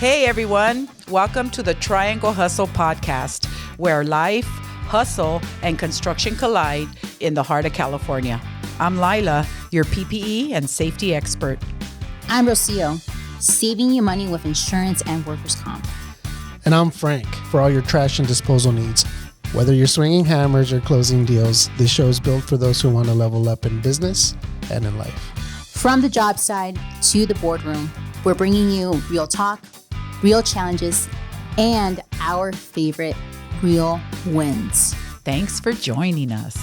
Hey everyone, welcome to the Triangle Hustle podcast, where life, hustle, and construction collide in the heart of California. I'm Lila, your PPE and safety expert. I'm Rocio, saving you money with insurance and workers' comp. And I'm Frank, for all your trash and disposal needs. Whether you're swinging hammers or closing deals, this show is built for those who want to level up in business and in life. From the job side to the boardroom, we're bringing you real talk, real challenges, and our favorite real wins. Thanks for joining us.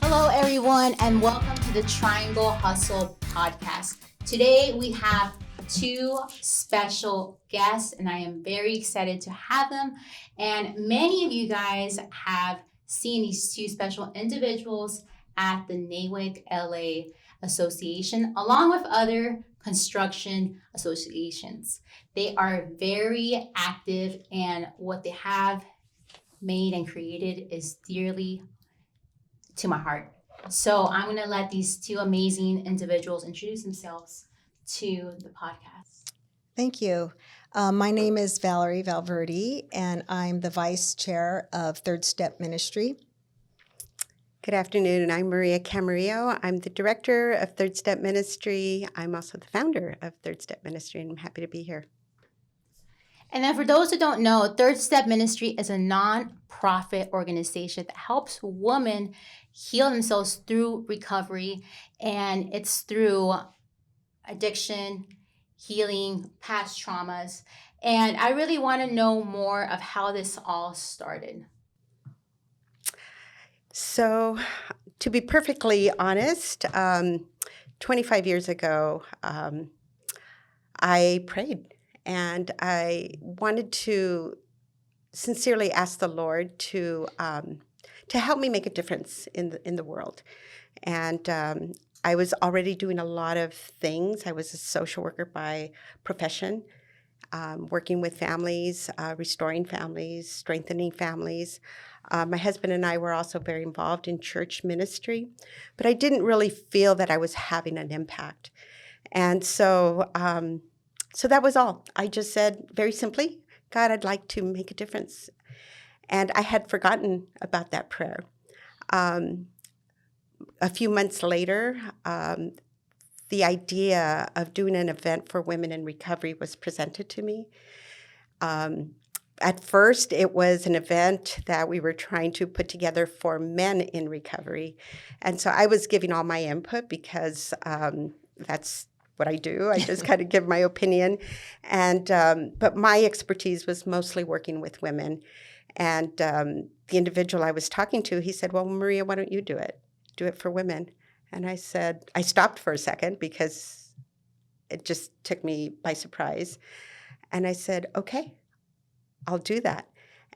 Hello, everyone, and welcome to the Triangle Hustle podcast. Today, we have two special guests, and I am very excited to have them. And many of you guys have seen these two special individuals at the NAWIC LA Association, along with other construction associations. They are very active, and what they have made and created is dearly to my heart. So I'm going to let these two amazing individuals introduce themselves to the podcast. Thank you. My name is Valerie Valverde, and I'm the vice chair of Third Step Ministry. Good afternoon. I'm Maria Camarillo. I'm the director of Third Step Ministry. I'm also the founder of Third Step Ministry, and I'm happy to be here. And then for those who don't know, Third Step Ministry is a non-profit organization that helps women heal themselves through recovery, and it's through addiction, healing, past traumas. And I really want to know more of how this all started. So, to be perfectly honest, 25 years ago, I prayed, and I wanted to sincerely ask the Lord to help me make a difference in the world. And I was already doing a lot of things. I was a social worker by profession, working with families, restoring families, strengthening families. My husband and I were also very involved in church ministry, but I didn't really feel that I was having an impact. And so that was all. I just said very simply, God, I'd like to make a difference. And I had forgotten about that prayer. A few months later, the idea of doing an event for women in recovery was presented to me. At first, it was an event that we were trying to put together for men in recovery. And so I was giving all my input because that's what I do. I just kind of give my opinion. But my expertise was mostly working with women. And the individual I was talking to, he said, well, Maria, why don't you do it? Do it for women. And I said, I stopped for a second because it just took me by surprise. And I said, okay, I'll do that.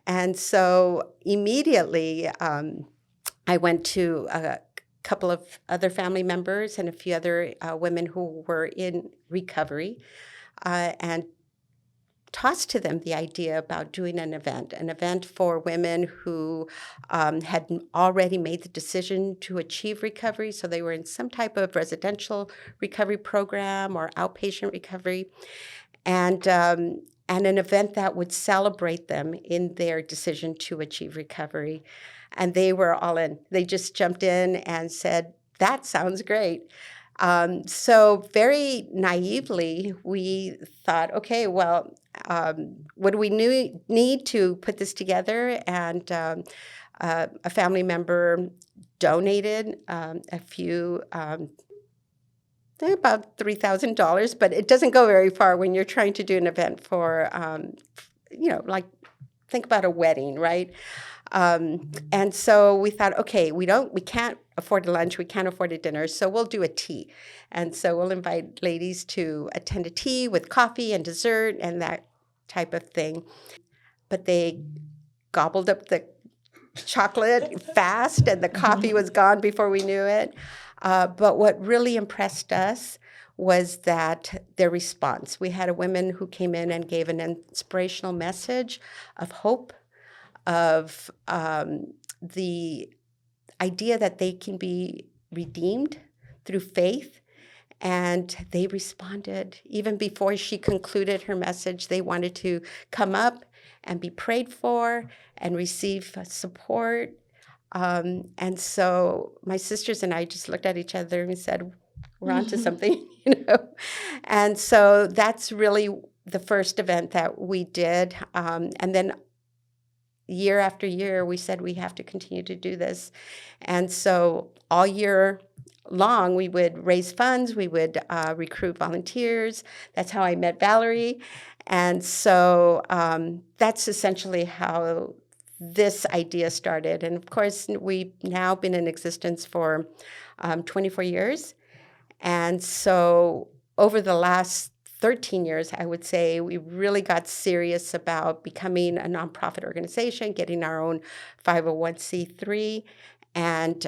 And so immediately I went to a couple of other family members and a few other women who were in recovery and tossed to them the idea about doing an event for women who had already made the decision to achieve recovery. So they were in some type of residential recovery program or outpatient recovery. And an event that would celebrate them in their decision to achieve recovery. And they were all in. They just jumped in and said, that sounds great. So very naively, we thought, okay, well, what do we need to put this together? And a family member donated a few about $3,000, but it doesn't go very far when you're trying to do an event for, like think about a wedding, right? And so we thought, okay, we can't afford a lunch, we can't afford a dinner, so we'll do a tea. And so we'll invite ladies to attend a tea with coffee and dessert and that type of thing. But they gobbled up the chocolate fast, and the coffee was gone before we knew it. But what really impressed us was that their response. We had a woman who came in and gave an inspirational message of hope, of the idea that they can be redeemed through faith, And they responded. Even before she concluded her message, they wanted to come up and be prayed for and receive support. And so my sisters and I just looked at each other and said, we're on to something, And so that's really the first event that we did. And then year after year, we said we have to continue to do this. And so all year long, we would raise funds, we would recruit volunteers. That's how I met Valerie. And so that's essentially how this idea started. And of course, we've now been in existence for 24 years. And so over the last 13 years, I would say, we really got serious about becoming a nonprofit organization, getting our own 501c3, and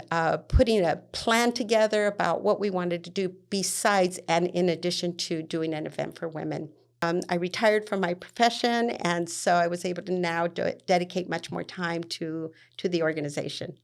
putting a plan together about what we wanted to do besides and in addition to doing an event for women. I retired from my profession, and so I was able to now dedicate much more time to the organization.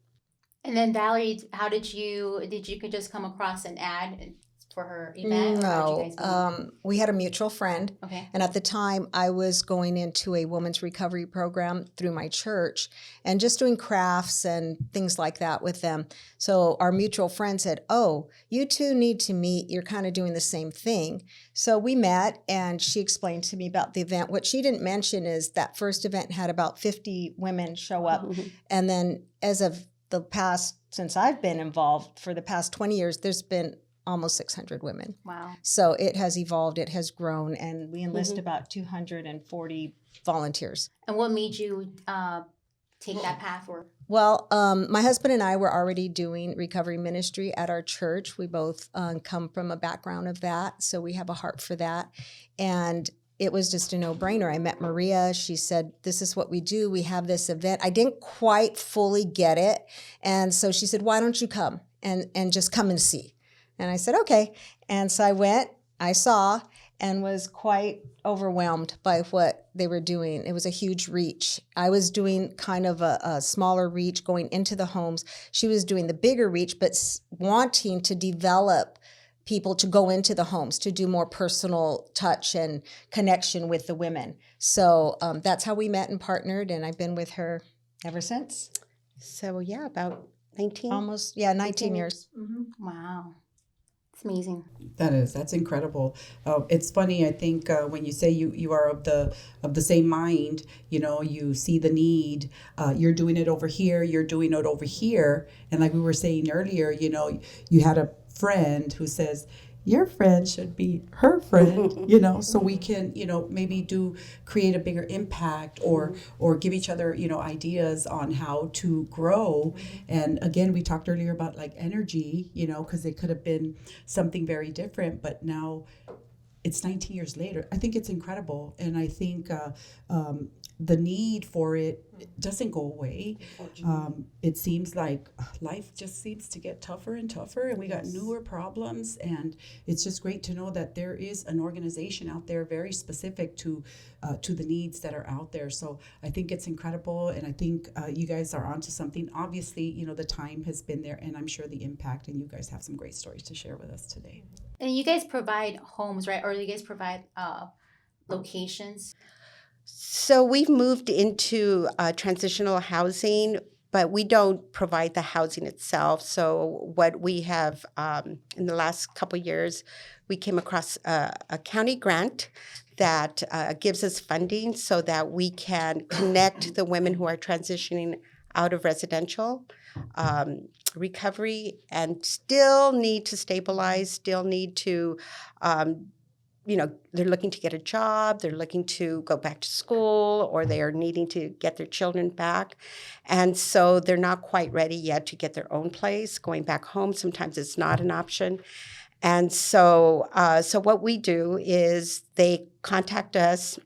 And then Valerie, how did you just come across an ad for her event? Or how did you guys meet? We had a mutual friend. Okay. And at the time, I was going into a women's recovery program through my church and just doing crafts and things like that with them. So our mutual friend said, oh, you two need to meet. You're kind of doing the same thing. So we met, and she explained to me about the event. What she didn't mention is that first event had about 50 women show up. Mm-hmm. And then as of since I've been involved for the past 20 years, there's been almost 600 women. Wow. So it has evolved, it has grown, and we enlist about 240 volunteers. And what made you take that path? Or Well, my husband and I were already doing recovery ministry at our church. We both come from a background of that, so we have a heart for that. And it was just a no-brainer. I met Maria. She said, this is what we do. We have this event. I didn't quite fully get it. And so she said, why don't you come and just come and see? And I said, okay. And so I went, I saw, and was quite overwhelmed by what they were doing. It was a huge reach. I was doing kind of a smaller reach going into the homes. She was doing the bigger reach, but wanting to develop people to go into the homes to do more personal touch and connection with the women. So that's how we met and partnered, and I've been with her ever since. So yeah, about 19. Almost, 19 years. Mm-hmm. Wow. It's amazing. That's incredible. It's funny. I think when you say you are of the same mind, you see the need. You're doing it over here. You're doing it over here. And like we were saying earlier, you had a friend who says your friend should be her friend, so we can, maybe create a bigger impact or give each other, ideas on how to grow. And again, we talked earlier about like energy, because it could have been something very different, but now it's 19 years later. I think it's incredible. And I think the need for it doesn't go away. It seems like life just seems to get tougher and tougher, and we got newer problems. And it's just great to know that there is an organization out there very specific to the needs that are out there. So I think it's incredible, and I think you guys are onto something. Obviously, the time has been there, and I'm sure the impact, and you guys have some great stories to share with us today. And you guys provide homes, right? Or you guys provide locations? So we've moved into transitional housing, but we don't provide the housing itself. So what we have in the last couple of years, we came across a county grant that gives us funding so that we can connect the women who are transitioning out of residential recovery and still need to stabilize, still need to they're looking to get a job, they're looking to go back to school, or they are needing to get their children back. And so they're not quite ready yet to get their own place. Going back home, sometimes it's not an option. And so what we do is they contact us.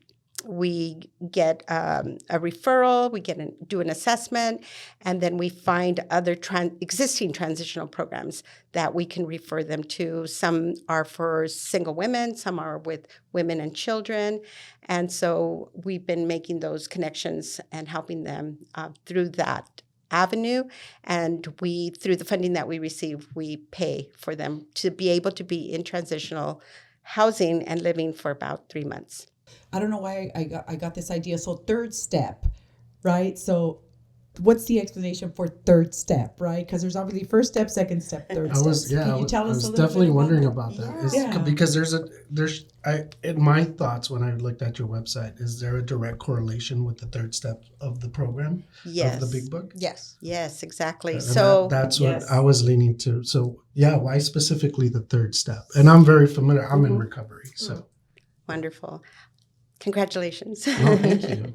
We get a referral, we do an assessment, and then we find other existing transitional programs that we can refer them to. Some are for single women, some are with women and children. And so we've been making those connections and helping them through that avenue, and we, through the funding that we receive, we pay for them to be able to be in transitional housing and living for about 3 months. I don't know why I got this idea. So third step, right? So what's the explanation for third step, right? Because there's obviously first step, second step, third step. Can you tell us a little bit? I was definitely wondering that? about that. Yeah. Because in my thoughts when I looked at your website, is there a direct correlation with the third step of the program? Yes. Of the big book? Yes. Yes, exactly. And So that's what I was leaning to. So yeah, why specifically the third step? And I'm very familiar. I'm in recovery, so. wonderful. Congratulations. Oh, thank you. Thank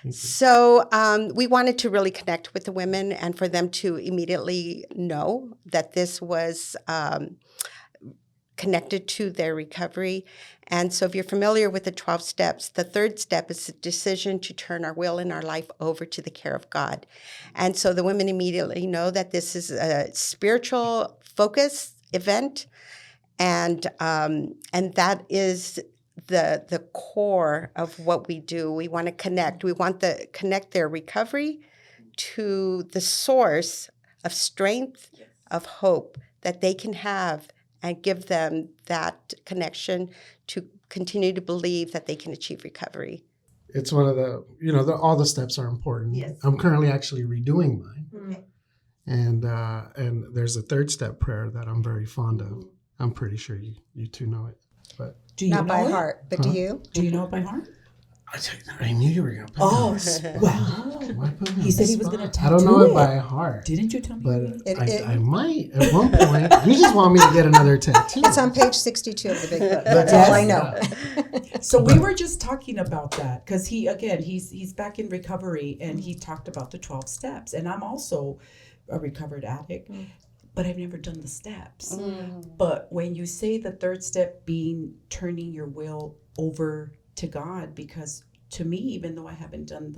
you. So we wanted to really connect with the women and for them to immediately know that this was connected to their recovery. And so if you're familiar with the 12 steps, the third step is the decision to turn our will and our life over to the care of God. And so the women immediately know that this is a spiritual focus event, and that is the core of what we do. We want to connect. We want to connect their recovery to the source of strength, of hope that they can have, and give them that connection to continue to believe that they can achieve recovery. It's one of the, all the steps are important. Yes. I'm currently actually redoing mine. Okay. And there's a third step prayer that I'm very fond of. I'm pretty sure you two know it. But Do you Not know by it? heart, but do you? Do you know it by heart? I knew you were going to put Oh, me wow. Why put me He on said the he was gonna spot? I don't know tattoo it by it. heart. Didn't you tell me? But It- I might at one point. You just want me to get another tattoo. It's on page 62 of the big book. That's Yes. all I know. So we were just talking about that because he's back in recovery and he talked about the 12 steps, and I'm also a recovered addict, but I've never done the steps. But when you say the third step being turning your will over to God, because to me, even though I haven't done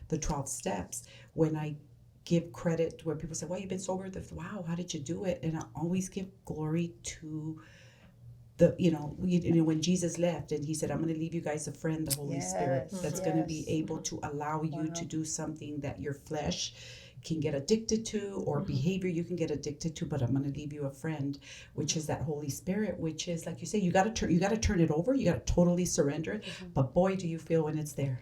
the 12 steps, when I give credit where people say, well, you've been sober, wow, how did you do it? And I always give glory to when Jesus left and he said, I'm going to leave you guys a friend, the Holy Spirit, that's going to be able to allow you to do something that your flesh can get addicted to, or behavior you can get addicted to, but I'm going to leave you a friend, which is that Holy Spirit, which is, like you say, you got to turn it over, you got to totally surrender it, but boy, do you feel when it's there.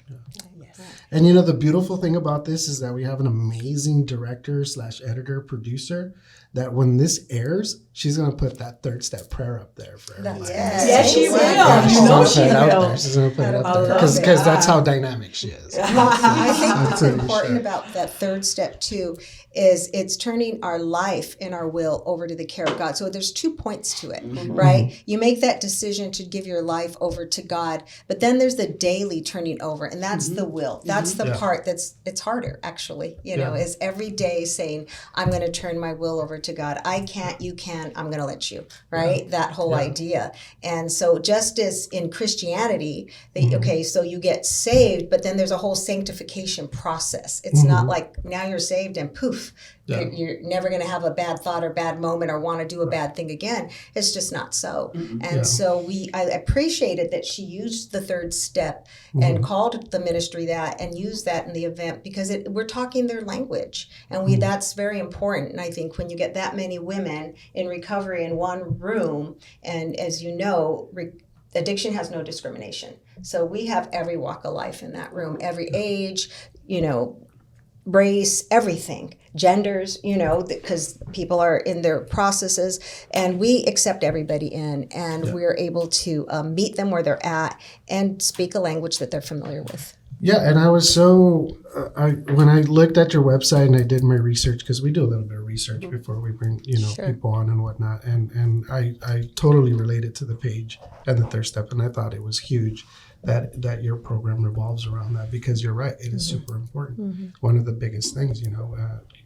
And the beautiful thing about this is that we have an amazing director / editor producer that when this airs, she's going to put that third step prayer up there for everybody. Yes, she will. Yeah, she's You know gonna she put it out will. there. She's going to put it I up love there because it. that's how dynamic she is. I think I'm what's pretty important sure. about that third step too is it's turning our life and our will over to the care of God. So there's 2 points to it, right? You make that decision to give your life over to God, but then there's the daily turning over, and that's the will. That's the part it's harder actually, is every day saying, I'm going to turn my will over to God. I can't, you can, I'm going to let you, right? That whole idea. And so just as in Christianity, so you get saved, but then there's a whole sanctification process. It's not like now you're saved and poof, you're never going to have a bad thought or bad moment or want to do a bad thing again. It's just not so. And so I appreciated that she used the third step and called the ministry that and used that in the event because we're talking their language. And that's very important. And I think when you get that many women in recovery in one room, and as you know, addiction has no discrimination. So we have every walk of life in that room, every age, race, everything, genders, because people are in their processes, and we accept everybody in, and we're able to meet them where they're at and speak a language that they're familiar with. Yeah, and I was when I looked at your website and I did my research, because we do a little bit of research before we bring people on and whatnot, and I totally related to the page and the third step, and I thought it was huge that your program revolves around that, because you're right, it is super important. One of the biggest things,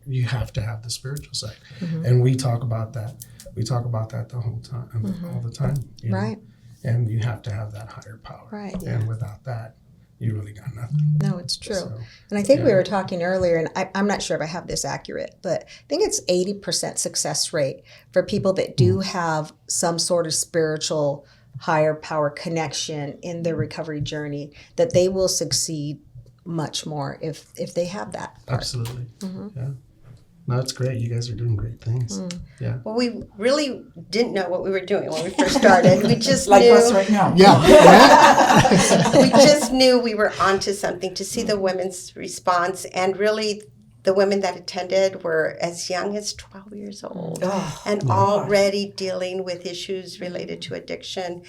you have to have the spiritual side, and we talk about that. We talk about that the whole time, all the time, Right. And you have to have that higher power, Right. And without that, you really got nothing. No, it's true. So, and I think we were talking earlier, and I'm not sure if I have this accurate, but I think it's 80% success rate for people that do have some sort of spiritual higher power connection in their recovery journey, that they will succeed much more if they have that part. Absolutely. Yeah. No, it's great. You guys are doing great things. Yeah. Well, we really didn't know what we were doing when we first started. We just Like knew. us right now. Yeah. We just knew we were onto something to see the women's response, and really the women that attended were as young as 12 years old and already dealing with issues related to addiction,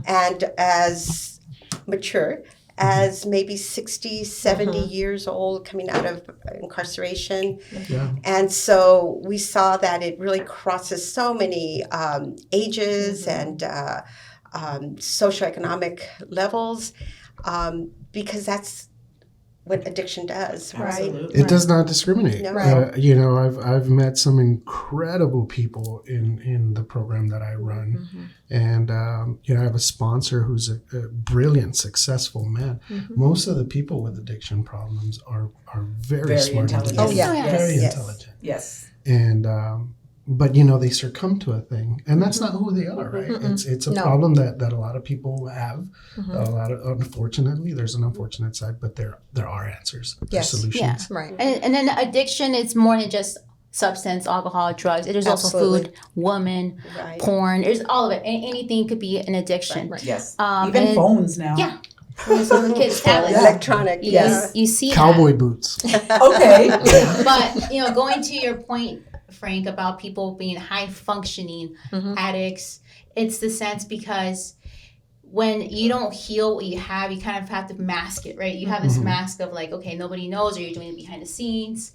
and as mature as maybe 60, 70 years old, coming out of incarceration. Yeah. And so we saw that it really crosses so many ages and socioeconomic levels, because that's what addiction does, right? Absolutely. It does not discriminate. No. Right. You know, I've met some incredible people in the program that I run, and you know, I have a sponsor who's a brilliant, successful man. Most of the people with addiction problems are very smart, intelligent. Oh, yeah. very Yes. intelligent, Yes. and but you know, they succumb to a thing, and that's not who they are, right? It's a No. problem that a lot of people have. A lot of, unfortunately, there's an unfortunate side, but there are answers, there's Yes. solutions. Right. And then addiction, it's more than just substance, alcohol, drugs. There's also Absolutely. food, women, Right. porn. There's all of it. Anything could be an addiction. Right. Yes. and- Even phones now. Yeah. Some of the kids, tablets. Electronic, Yes. You see Cowboy boots. Okay. that. But, going to your point, Frank, about people being high functioning addicts, it's the sense because when you don't heal what you have, you kind of have to mask it, right? You have this mask of like, okay, nobody knows, or you're doing it behind the scenes.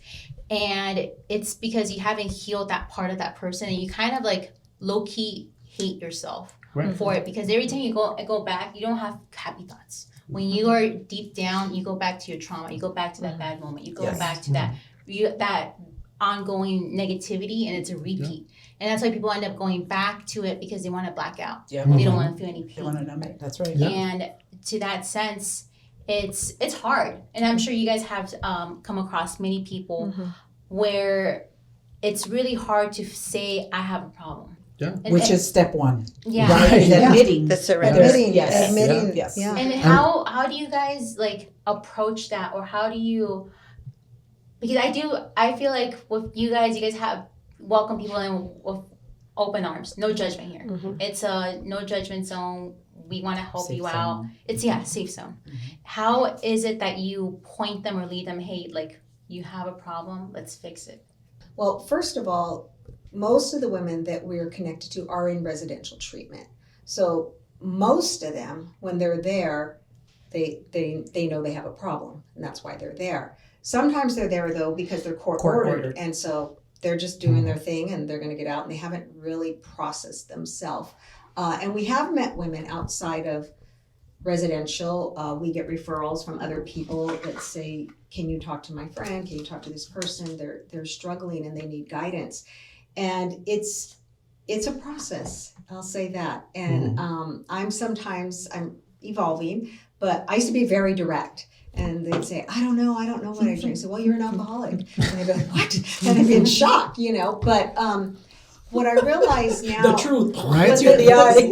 And it's because you haven't healed that part of that person, and you kind of like low-key hate yourself Right. for it, because every time you go back, you don't have happy thoughts. When you are deep down, you go back to your trauma, you go back to that bad moment, you go Yes. back to that ongoing negativity, and it's a repeat. And that's why people end up going back to it, because they want to black out. Yeah. They don't want to feel any They want to pain. numb it. That's right. Yeah. And to that sense, it's hard. And I'm sure you guys have come across many people where it's really hard to say, I have a problem. Yeah. Which is step one. Yeah. Right? Is Yeah. admitting. The surrender. Admitting, Yes. admitting, Yes. yeah. And how do you guys like approach that, or how do you? Because I feel like with you guys have welcome people in with open arms, no judgment here. It's a no judgment zone. We want to help Safe you out. zone. It's safe zone. How is it that you point them or lead them? Hey, like you have a problem. Let's fix it. Well, first of all, most of the women that we're connected to are in residential treatment. So most of them, when they're there, they know they have a problem, and that's why they're there. Sometimes they're there though because they're court ordered, and so they're just doing their thing, and they're going to get out, and they haven't really processed themselves. And we have met women outside of residential. We get referrals from other people that say, "Can you talk to my friend? Can you talk to this person? They're struggling and they need guidance." And it's a process. I'll say that. And I'm evolving, but I used to be very direct. And they'd say, I don't know what I drink. So, well, you're an alcoholic. And they'd be like, what? And I'd be in shock, But what I realize now. The truth. Right.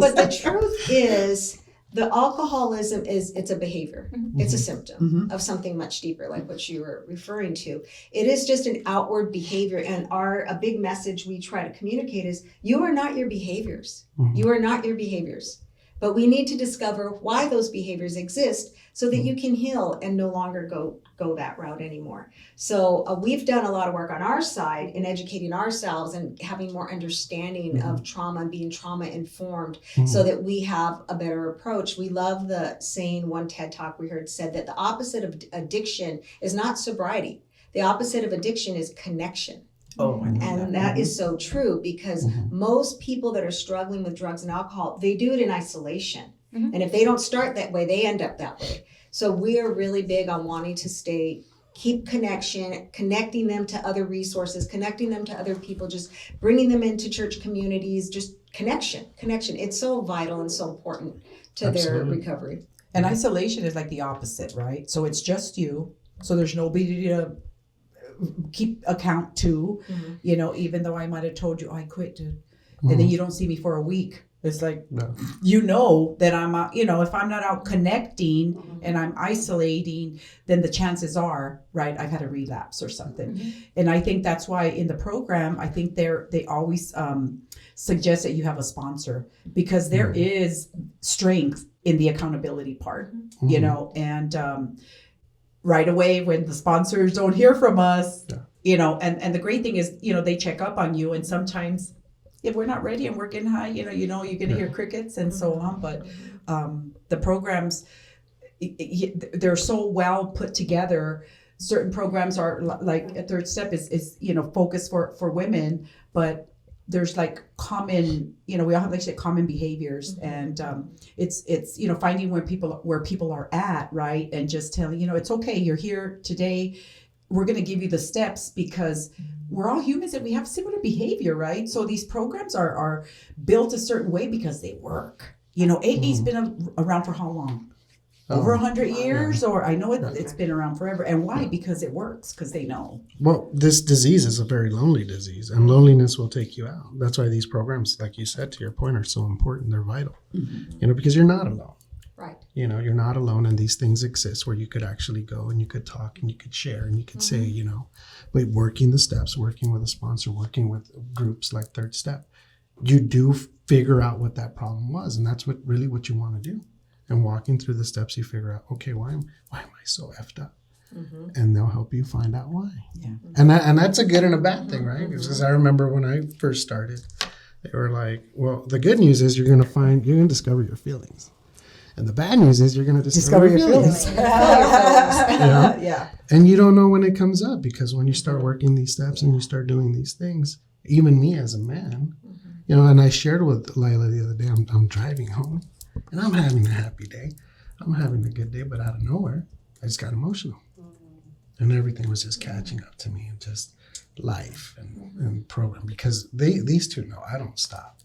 But the truth is, the alcoholism it's a behavior. It's a symptom of something much deeper, like what you were referring to. It is just an outward behavior. And a big message we try to communicate is, you are not your behaviors. You are not your behaviors. But we need to discover why those behaviors exist so that you can heal and no longer go that route anymore. So we've done a lot of work on our side in educating ourselves and having more understanding of trauma and being trauma informed so that we have a better approach. We love the saying, one TED Talk we heard said that the opposite of addiction is not sobriety. The opposite of addiction is connection. Oh, I know And that is so true, because most people that are struggling with drugs and alcohol, they do it in isolation. And if they don't start that way, they end up that way. So we are really big on wanting to keep connection, connecting them to other resources, connecting them to other people, just bringing them into church communities, just connection. It's so vital and so important to their recovery. And isolation is like the opposite, right? So it's just you. So there's nobody to keep account to, even though I might have told you, I quit, dude. And then you don't see me for a week. It's like, No. that I'm, if I'm not out connecting and I'm isolating, then the chances are, right, I've had a relapse or something. And I think that's why in the program, I think they always suggest that you have a sponsor, because there is strength in the accountability part, and right away when the sponsors don't hear from us, and the great thing is, they check up on you, and sometimes if we're not ready and we're getting high, you're going to hear crickets and so on. But the programs, they're so well put together. Certain programs are like a third step is focused for women, but there's like common, we all have like common behaviors, and it's finding where people are at, right, and just telling it's okay, you're here today. We're going to give you the steps because we're all humans and we have similar behavior, right? So these programs are built a certain way because they work. AA's been around for how long? Over 100 years, or I know it's been around forever. And why? Because it works, because they know. Well, this disease is a very lonely disease, and loneliness will take you out. That's why these programs, like you said, to your point, are so important. They're vital, because you're not alone. Right. You're not alone, and these things exist where you could actually go and you could talk and you could share and you could say, but working the steps, working with a sponsor, working with groups like Third Step, you do figure out what that problem was, and that's what you want to do. And walking through the steps, you figure out, okay, why am I so effed up? And they'll help you find out why. Yeah. And that's a good and a bad thing, right? Because I remember when I first started, they were like, well, the good news is you're going to discover your feelings. And the bad news is you're going to discover your feelings. Yeah. And you don't know when it comes up, because when you start working these steps and you start doing these things, even me as a man, and I shared with Lila the other day, I'm driving home and I'm having a happy day. I'm having a good day, but out of nowhere, I just got emotional. And everything was just catching up to me, and just life and program, because these two know I don't stop.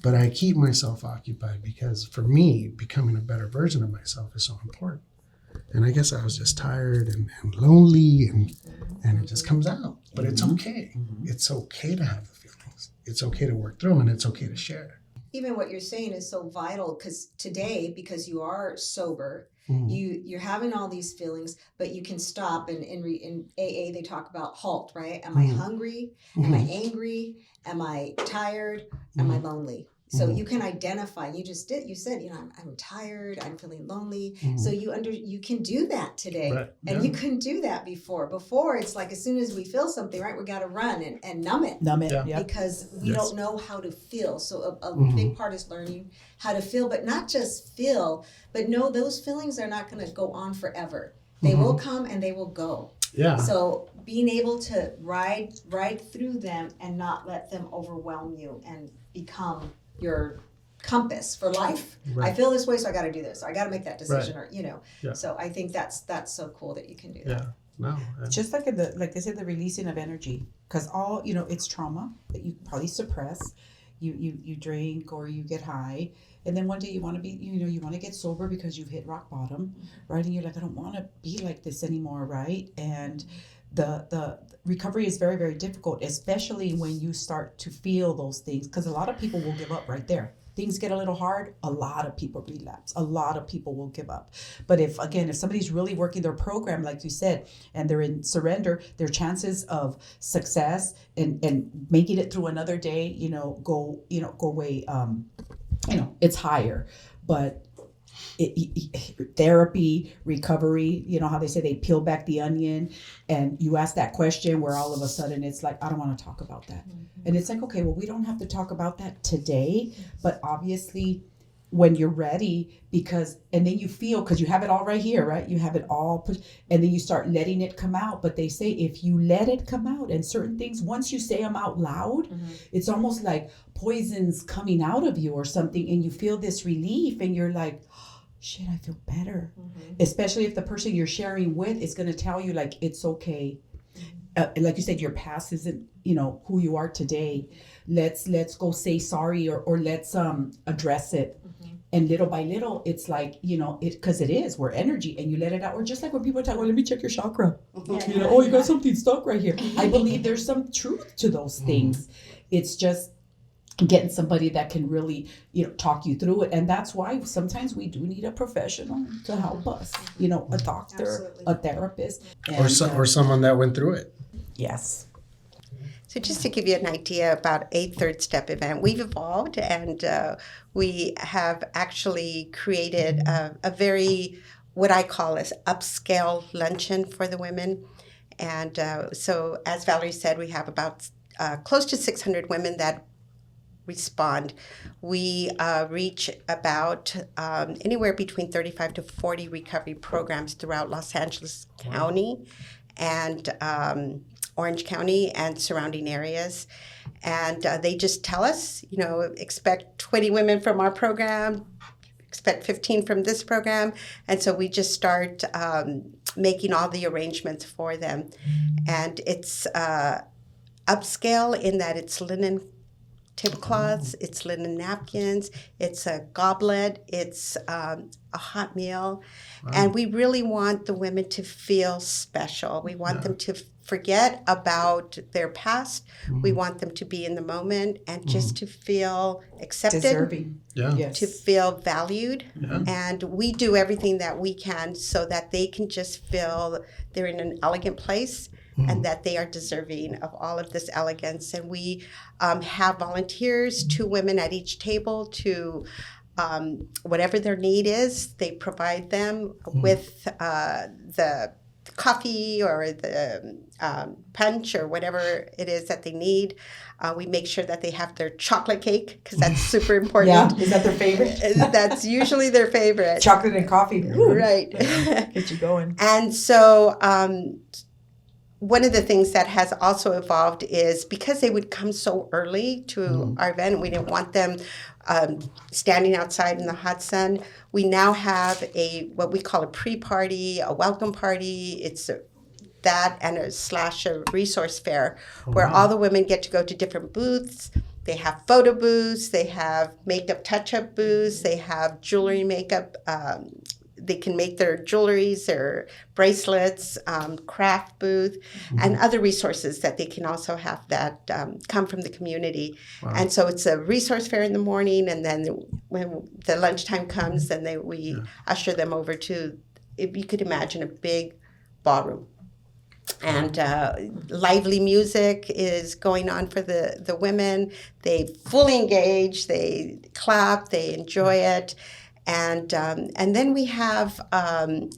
But I keep myself occupied, because for me, becoming a better version of myself is so important. And I guess I was just tired and lonely, and it just comes out. But it's okay. It's okay to have the feelings. It's okay to work through them, and it's okay to share. Even what you're saying is so vital, because today, because you are sober, you're having all these feelings, but you can stop. And in AA, they talk about halt, right? Am I hungry? Am I angry? Am I tired? Am I lonely? So you can identify. You said, I'm tired. I'm feeling lonely. So you can do that today, right. And you couldn't do that before. Before, it's like as soon as we feel something, right, we got to run and numb it. Yeah. Because we don't know how to feel. So a big part is learning how to feel, but not just feel, but know those feelings are not going to go on forever. They will come and they will go. Yeah. So being able to ride through them and not let them overwhelm you and become your compass for life. Right. I feel this way, so I got to do this. I got to make that decision, right. Or Yeah. So I think that's so cool that you can do that. Yeah. No. Just like like they said, the releasing of energy, because all it's trauma that you probably suppress. You drink or you get high, and then one day you want to be, you want to get sober because you've hit rock bottom, right? And you're like, I don't want to be like this anymore, right? And the recovery is very, very difficult, especially when you start to feel those things, because a lot of people will give up right there. Things get a little hard, a lot of people relapse. A lot of people will give up. But if somebody's really working their program, like you said, and they're in surrender, their chances of success and making it through another day, go way, it's higher. But therapy, recovery, how they say they peel back the onion, and you ask that question where all of a sudden it's like, I don't want to talk about that. And it's like, okay, well, we don't have to talk about that today, but obviously when you're ready, and then you feel, because you have it all right here, right? You have it all put, and then you start letting it come out. But they say if you let it come out, and certain things, once you say them out loud, it's almost like poison's coming out of you or something, and you feel this relief, and you're like, shit, I feel better. Especially if the person you're sharing with is going to tell you, like, it's okay. Like you said, your past isn't, who you are today. Let's go say sorry, or let's address it. And little by little, it's like, because it is, we're energy, and you let it out. Or just like when people talk, well, let me check your chakra. Oh, you got something stuck right here. I believe there's some truth to those things. It's just, getting somebody that can really, talk you through it. And that's why sometimes we do need a professional to help us, a doctor, Absolutely. a therapist. Or someone that went through it. Yes. So just to give you an idea about a third step event, we've evolved and we have actually created a very, what I call as upscale luncheon for the women. And so as Valerie said, we have about close to 600 women that respond. We reach about anywhere between 35 to 40 recovery programs throughout Los Angeles County and Orange County and surrounding areas. And they just tell us, expect 20 women from our program, expect 15 from this program. And so we just start making all the arrangements for them. And it's upscale in that it's linen tablecloths, it's linen napkins, it's a goblet, it's a hot meal. Wow. And we really want the women to feel special. We want them to forget about their past. We want them to be in the moment and just to feel accepted, deserving, to feel valued. And we do everything that we can so that they can just feel they're in an elegant place and that they are deserving of all of this elegance. And we have volunteers, 2 women at each table to whatever their need is, they provide them with the coffee or the punch or whatever it is that they need. We make sure that they have their chocolate cake because that's super important. Yeah, is that their favorite? That's usually their favorite. Chocolate and coffee. Ooh. Right. Get you going. And so one of the things that has also evolved is because they would come so early to our event, we didn't want them standing outside in the hot sun. We now have what we call a pre-party, a welcome party. It's that and a resource fair where all the women get to go to different booths. They have photo booths, they have makeup touch-up booths, they have jewelry makeup. They can make their jewelries, their bracelets, craft booth, and other resources that they can also have that come from the community. Wow. And so it's a resource fair in the morning, and then when the lunchtime comes, then we usher them over to, if you could imagine, a big ballroom. And lively music is going on for the women. They fully engage, they clap, they enjoy it. And then we have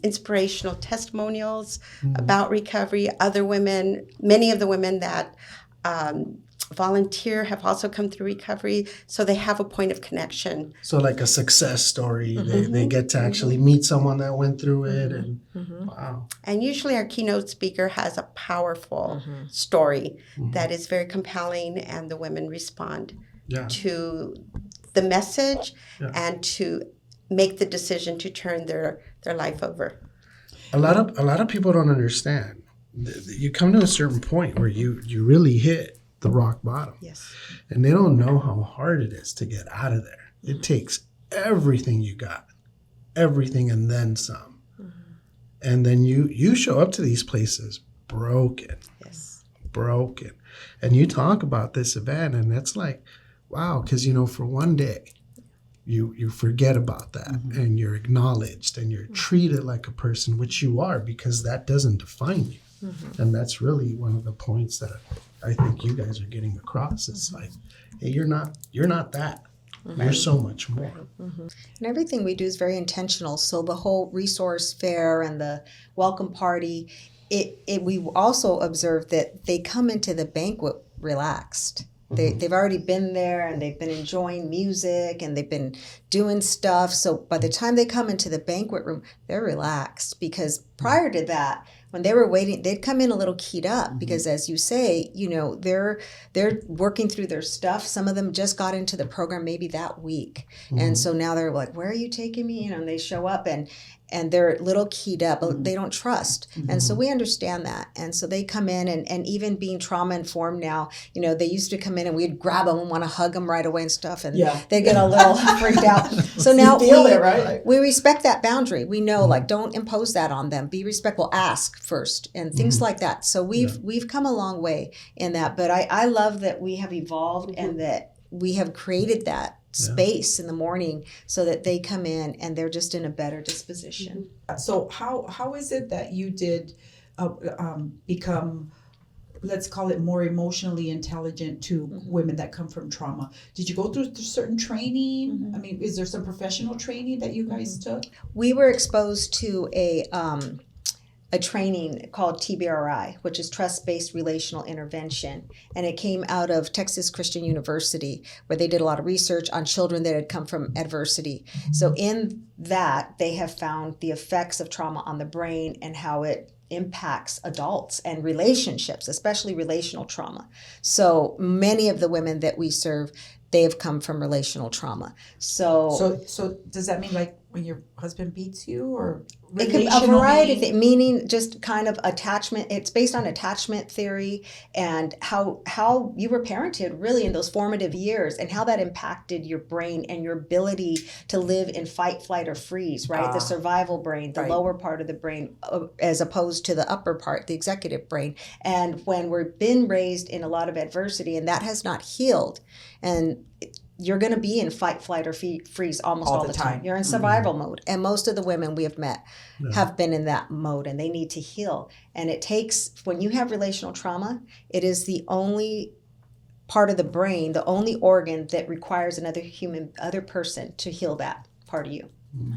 inspirational testimonials about recovery. Other women, many of the women that volunteer have also come through recovery, so they have a point of connection. So like a success story. They get to actually meet someone that went through it. And wow. And usually our keynote speaker has a powerful story that is very compelling, and the women respond to the message and to make the decision to turn their life over. A lot of people don't understand. You come to a certain point where you really hit the rock bottom. Yes. And they don't know how hard it is to get out of there. It takes everything you got, everything and then some. And then you show up to these places broken. Yes. Broken. And you talk about this event and it's like, wow, because for one day, you forget about that and you're acknowledged and you're treated like a person, which you are, because that doesn't define you. And that's really one of the points that I think you guys are getting across. It's like, hey, you're not that. You're so much more. And everything we do is very intentional. So the whole resource fair and the welcome party, we also observed that they come into the banquet relaxed. They've already been there and they've been enjoying music and they've been doing stuff. So by the time they come into the banquet room, they're relaxed, because prior to that, when they were waiting, they'd come in a little keyed up because, as you say, they're working through their stuff. Some of them just got into the program maybe that week. And so now they're like, where are you taking me? And they show up and they're a little keyed up. They don't trust. And so we understand that. And so they come in and even being trauma informed now, they used to come in and we'd grab them and want to hug them right away and stuff. And they get a little freaked out. So now we respect that boundary. We know, don't impose that on them. Be respectful. Ask first and things like that. So we've come a long way in that. But I love that we have evolved and that we have created that space in the morning so that they come in and they're just in a better disposition. So how is it that you did become, let's call it, more emotionally intelligent to women that come from trauma? Did you go through certain training? I mean, is there some professional training that you guys took? We were exposed to a training called TBRI, which is Trust-Based Relational Intervention. And it came out of Texas Christian University, where they did a lot of research on children that had come from adversity. So in that, they have found the effects of trauma on the brain and how it impacts adults and relationships, especially relational trauma. So many of the women that we serve, they have come from relational trauma. So does that mean like when your husband beats you, or it could a variety of things, meaning just kind of attachment. It's based on attachment theory and how you were parented really in those formative years and how that impacted your brain and your ability to live in fight, flight, or freeze, right? The survival brain, the lower part of the brain, as opposed to the upper part, the executive brain. And when we've been raised in a lot of adversity and that has not healed, and you're going to be in fight, flight, or freeze almost all the time. You're in survival mode. And most of the women we have met have been in that mode, and they need to heal. And it takes, when you have relational trauma, it is the only part of the brain, the only organ that requires other person to heal that part of you.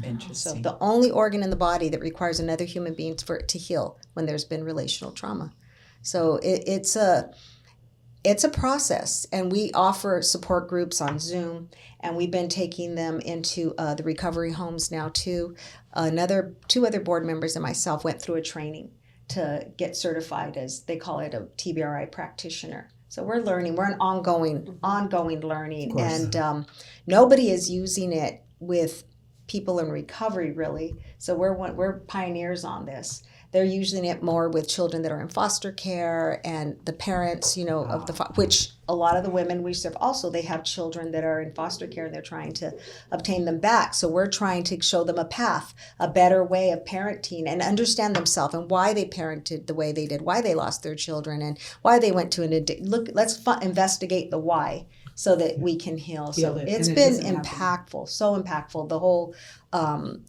Interesting. So the only organ in the body that requires another human being for it to heal when there's been relational trauma. So it's a process, and we offer support groups on Zoom, and we've been taking them into the recovery homes now too. Two other board members and myself went through a training to get certified as, they call it, a TBRI practitioner. So we're learning. We're an ongoing learning, and nobody is using it with people in recovery really. So we're pioneers on this. They're using it more with children that are in foster care and the parents, of which a lot of the women we serve also, they have children that are in foster care and they're trying to obtain them back. So we're trying to show them a path, a better way of parenting, and understand themselves and why they parented the way they did, why they lost their children, and why they went to an addiction. Look, let's investigate the why so that we can heal. So it's been impactful, so impactful, the whole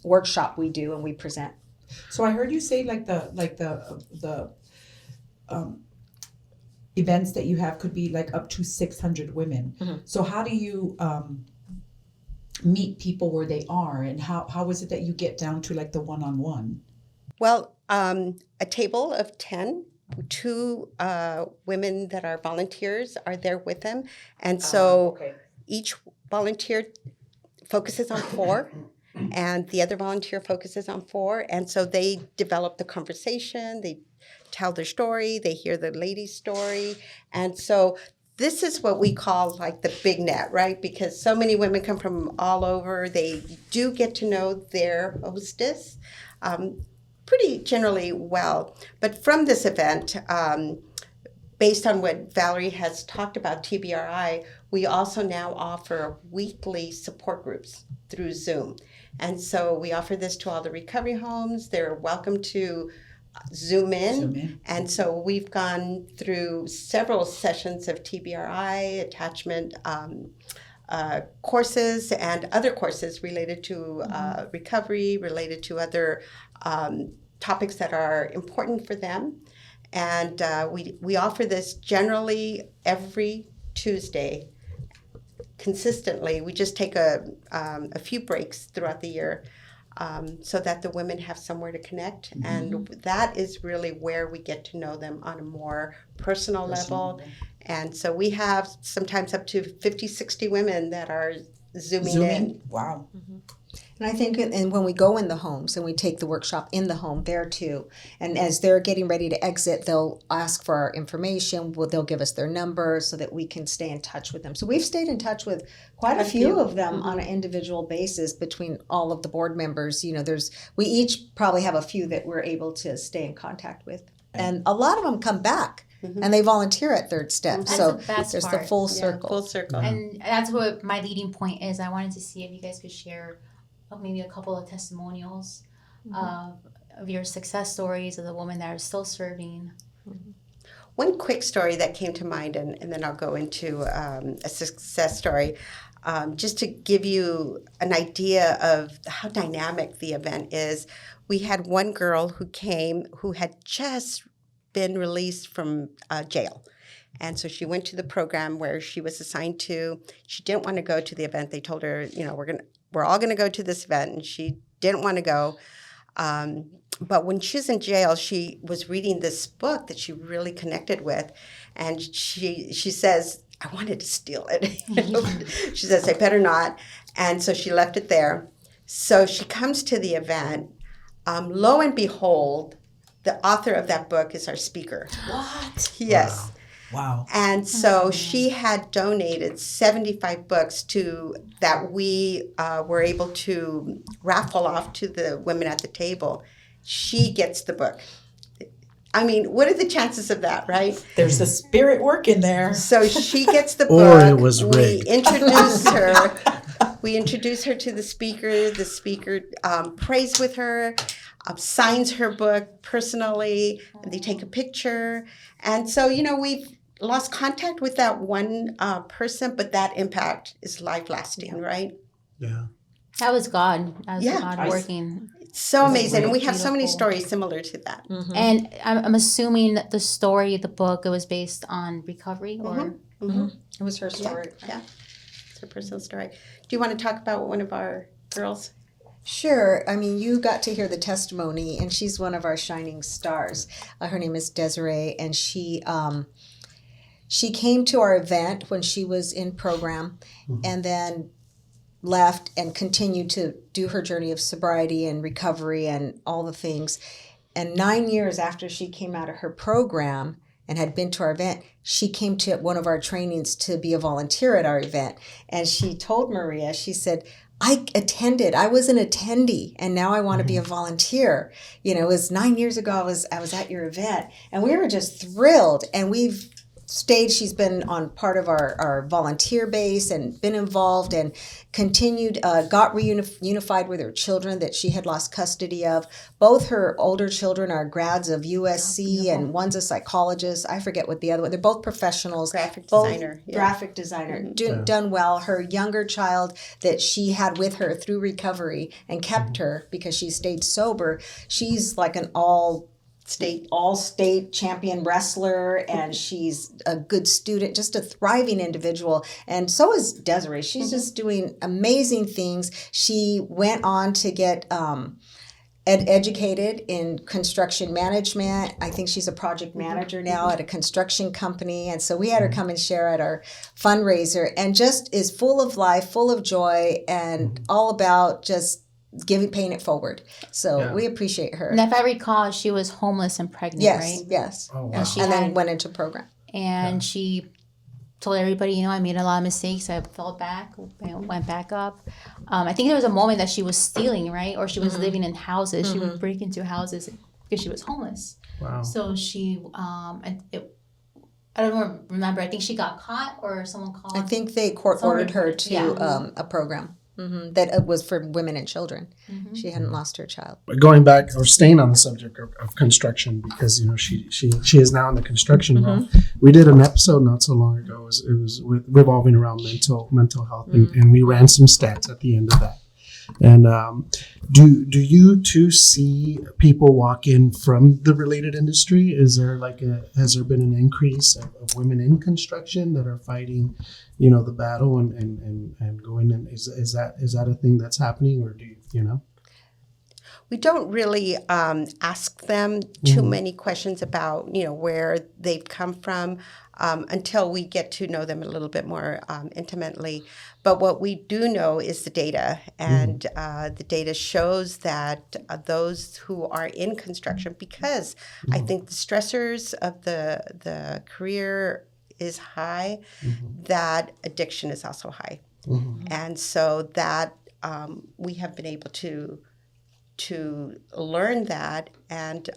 workshop we do and we present. So I heard you say like the events that you have could be like up to 600 women. Mm-hmm. So how do you meet people where they are, and how is it that you get down to like the one-on-one? Well, a table of 10, 2 women that are volunteers are there with them, and so each volunteer focuses on 4. And the other volunteer focuses on 4. And so they develop the conversation, they tell their story, they hear the lady's story. And so this is what we call like the big net, right? Because so many women come from all over. They do get to know their hostess pretty generally well. But from this event, based on what Valerie has talked about, TBRI, we also now offer weekly support groups through Zoom. And so we offer this to all the recovery homes. They're welcome to Zoom in. And so we've gone through several sessions of TBRI, attachment courses, and other courses related to recovery, related to other topics that are important for them. And we offer this generally every Tuesday consistently. We just take a few breaks throughout the year so that the women have somewhere to connect. Mm-hmm. And that is really where we get to know them on a more personal level. And so we have sometimes up to 50, 60 women that are Zooming in. Wow. Mm-hmm. And I think, and when we go in the homes and we take the workshop in the home there too, and as they're getting ready to exit, they'll ask for our information. They'll give us their number so that we can stay in touch with them. So we've stayed in touch with quite a few of them on an individual basis between all of the board members. We each probably have a few that we're able to stay in contact with. And a lot of them come back. Mm-hmm. And they volunteer at Third Step. That's so the best there's part. The full circle. Full circle. And that's what my leading point is. I wanted to see if you guys could share maybe a couple of testimonials of your success stories of the women that are still serving. Mm-hmm. One quick story that came to mind, and then I'll go into a success story, just to give you an idea of how dynamic the event is. We had one girl who came who had just been released from jail. And so she went to the program where she was assigned to. She didn't want to go to the event. They told her, we're all going to go to this event, and she didn't want to go. But when she was in jail, she was reading this book that she really connected with, and she says, I wanted to steal it. She says, I better not. And so she left it there. So she comes to the event. Lo and behold, the author of that book is our speaker. What? Yes. Wow. And so she had donated 75 books that we were able to raffle off to the women at the table. She gets the book. I mean, what are the chances of that, right? There's a spirit working there. So she gets the Or book. it was rigged. We introduce her. We introduce her to the speaker. The speaker prays with her, signs her book personally, and they take a picture. And so, we've lost contact with that one person, but that impact is life-lasting, right? Yeah. That was God. That was Yeah. God working. It's so amazing. And we have so many Beautiful. stories similar to that. And I'm assuming that the story, the book, it was based on recovery or... It was her story. Yeah. It's her personal story. Do you want to talk about one of our girls? Sure. I mean, you got to hear the testimony, and she's one of our shining stars. Her name is Desiree, and she came to our event when she was in program, and then left and continued to do her journey of sobriety and recovery and all the things. And 9 years after she came out of her program and had been to our event, she came to one of our trainings to be a volunteer at our event. And she told Maria, she said, I was an attendee, and now I want to be a volunteer. It was 9 years ago, I was at your event, and we were just thrilled. And we've stayed, she's been on part of our volunteer base and been involved and continued, got reunified with her children that she had lost custody of. Both her older children are grads of USC, and one's a psychologist. I forget what the other one, they're both professionals. Graphic both designer. Yeah. Graphic designer, done well. Her younger child that she had with her through recovery and kept her because she stayed sober, she's like an all-state champion wrestler, and she's a good student, just a thriving individual. And so is Desiree. She's just doing amazing things. She went on to get educated in construction management. I think she's a project manager now at a construction company. And so we had her come and share at our fundraiser, and just is full of life, full of joy, and all about just paying it forward. So we appreciate her. And if I recall, she was homeless and pregnant, right? Yes. Oh, wow. And Then went into program. And she told everybody, I made a lot of mistakes. I fell back, went back up. I think there was a moment that she was stealing, right? Or she was living in houses. She would break into houses because she was homeless. Wow. So she, I don't remember. I think she got caught, or someone called. I think they court ordered her to a program that was for women and children. She hadn't lost her child. Going back or staying on the subject of construction, because she is now in the construction role. We did an episode not so long ago. It was revolving around mental health, and we ran some stats at the end of that. And do you too see people walk in from the related industry? Has there been an increase of women in construction that are fighting, the battle and going in? Is that a thing that's happening, or do you know? We don't really ask them too many questions about, where they've come from until we get to know them a little bit more intimately. But what we do know is the data, and the data shows that those who are in construction, because I think the stressors of the career is high, that addiction is also high. And so that we have been able to learn that, and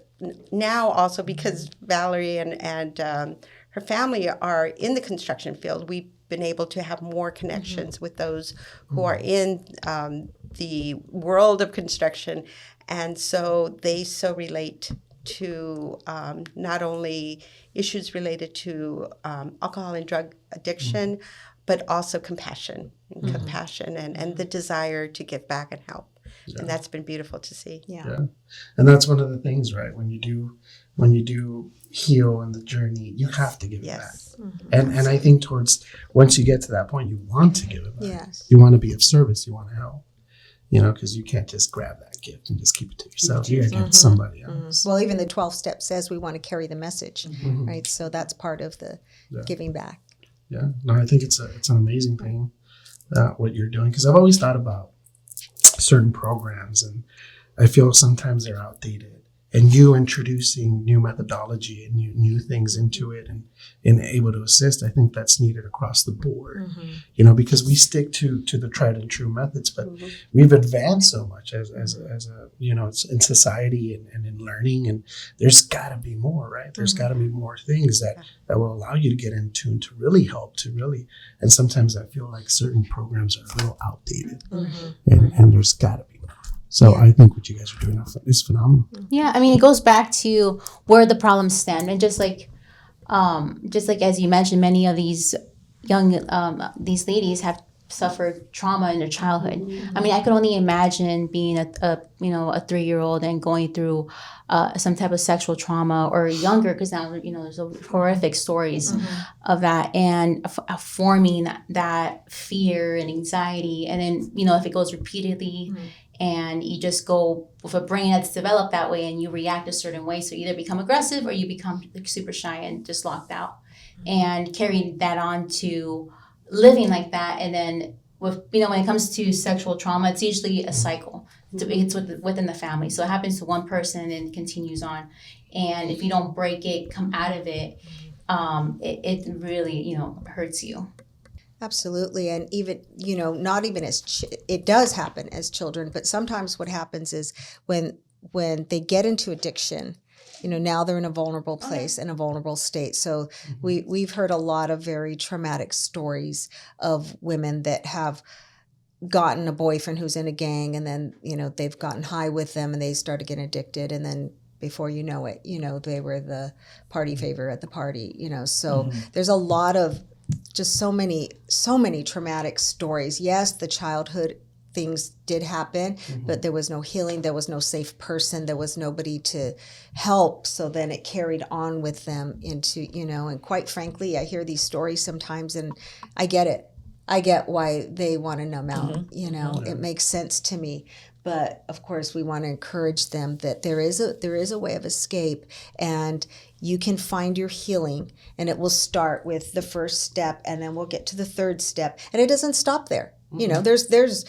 now also because Valerie and her family are in the construction field, we've been able to have more connections with those who are in the world of construction, and so they relate to not only issues related to alcohol and drug addiction, but also compassion and the desire to give back and help. And that's been beautiful to see. Yeah. And that's one of the things, right? When you do heal in the journey, you have to give it back. And I think once you get to that point, you want to give it back. Yes. You want to be of service. You want to help. Because you can't just grab that gift and just keep it to yourself. You got to give it to somebody else. Well, even the 12 step says we want to carry the message, right? So that's part of the giving back. Yeah. No, I think it's an amazing thing, what you're doing. Because I've always thought about certain programs, and I feel sometimes they're outdated. And you introducing new methodology and new things into it and able to assist, I think that's needed across the board. Because we stick to the tried and true methods, but we've advanced so much as a in society and in learning, and there's got to be more, right? There's got to be more things that will allow you to get in tune, to really help, and sometimes I feel like certain programs are a little outdated, and there's got to be more. So I think what you guys are doing is phenomenal. Yeah, I mean, it goes back to where the problems stem, and just like as you mentioned, many of these these ladies have suffered trauma in their childhood. I mean, I could only imagine being a 3-year-old and going through some type of sexual trauma, or younger, because now there's horrific stories of that, and forming that fear and anxiety, and then if it goes repeatedly. And you just go with a brain that's developed that way, and you react a certain way. So you either become aggressive or you become super shy and just locked out. And carrying that on to living like that. And then when it comes to sexual trauma, it's usually a cycle. It's within the family. So it happens to one person and continues on. And if you don't break it, come out of it, it really, hurts you. Absolutely. And even, not even it does happen as children, but sometimes what happens is when they get into addiction, now they're in a vulnerable place, in a vulnerable state. So we've heard a lot of very traumatic stories of women that have gotten a boyfriend who's in a gang, and then, they've gotten high with them and they started getting addicted. And then before you know it, they were the party favor at the party, so there's a lot of just so many traumatic stories. Yes, the childhood things did happen, but there was no healing. There was no safe person. There was nobody to help. So then it carried on with them into, and quite frankly, I hear these stories sometimes and I get it. I get why they want to numb out, it makes sense to me. But of course, we want to encourage them that there is a way of escape, and you can find your healing, and it will start with the first step, and then we'll get to the third step, and it doesn't stop there. There's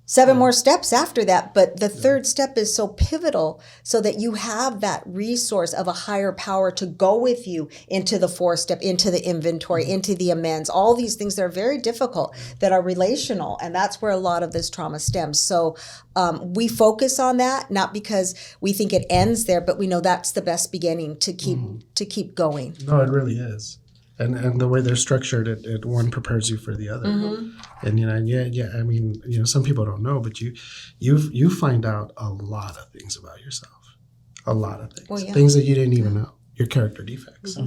7 more steps after that, but the third step is so pivotal, so that you have that resource of a higher power to go with you into the 4th step, into the inventory, into the amends, all these things that are very difficult, that are relational, and that's where a lot of this trauma stems. So we focus on that, not because we think it ends there, but we know that's the best beginning to keep going. No, it really is. And the way they're structured, it one prepares you for the other. And I mean, some people don't know, but you find out a lot of things about yourself, a lot of things, things that you didn't even know. Your character defects.